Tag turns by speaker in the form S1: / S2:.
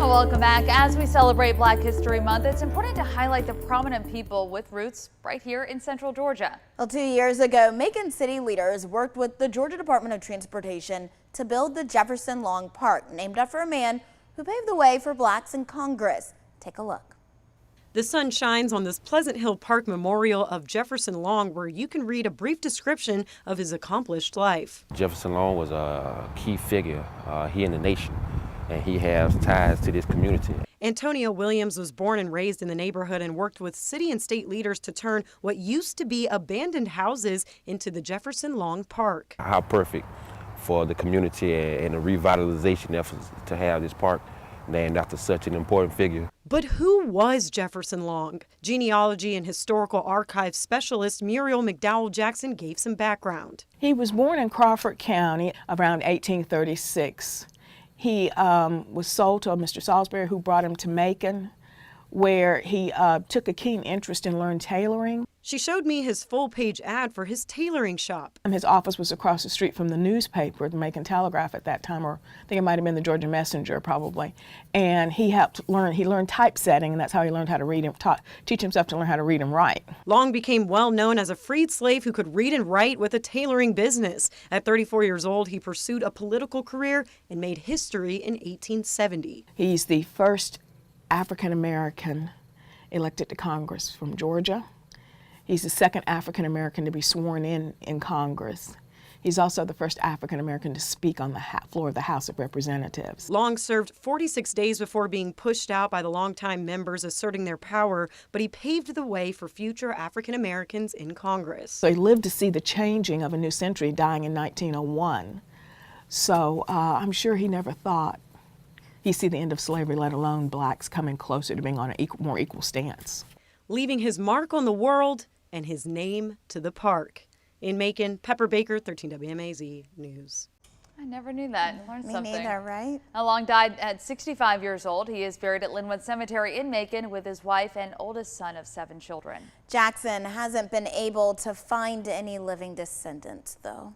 S1: Welcome back. As we celebrate Black History Month, it's important to highlight the prominent people with roots right here in Central Georgia.
S2: Well, 2 years ago, Macon city leaders worked with the Georgia Department of Transportation to build the Jefferson Long Park, named after a man who paved the way for blacks in Congress. Take a look.
S3: The sun shines on this Pleasant Hill Park memorial of Jefferson Long, where you can read a brief description of his accomplished life.
S4: Jefferson Long was a key figure here in the nation, and he has ties to this community.
S3: Antonio Williams was born and raised in the neighborhood and worked with city and state leaders to turn what used to be abandoned houses into the Jefferson Long Park.
S4: How perfect for the community and the revitalization efforts to have this park named after such an important figure.
S3: But who was Jefferson Long? Genealogy and historical archives specialist Muriel McDowell Jackson gave some background.
S5: He was born in Crawford County around 1836. He was sold to Mr. Salisbury, who brought him to Macon, where he took a keen interest in learning tailoring.
S3: She showed me his full-page ad for his tailoring shop.
S5: His office was across the street from the newspaper, the Macon Telegraph at that time, or I think it might have been the Georgia Messenger probably. And he learned typesetting, and that's how he learned how to read and teach himself to learn how to read and write.
S3: Long became well known as a freed slave who could read and write with a tailoring business. At 34 years old, he pursued a political career and made history in 1870.
S5: He's the first African-American elected to Congress from Georgia. He's the second African-American to be sworn in Congress. He's also the first African-American to speak on the floor of the House of Representatives.
S3: Long served 46 days before being pushed out by the longtime members asserting their power, but he paved the way for future African-Americans in Congress.
S5: So he lived to see the changing of a new century, dying in 1901. So I'm sure he never thought he'd see the end of slavery, let alone blacks coming closer to being on a more equal stance.
S3: Leaving his mark on the world and his name to the park. In Macon, Pepper Baker, 13 WMAZ News.
S1: I never knew that. Learned something.
S2: Me neither, right?
S1: Long died at 65 years old. He is buried at Linwood Cemetery in Macon with his wife and oldest son of 7 children.
S2: Jackson hasn't been able to find any living descendants, though.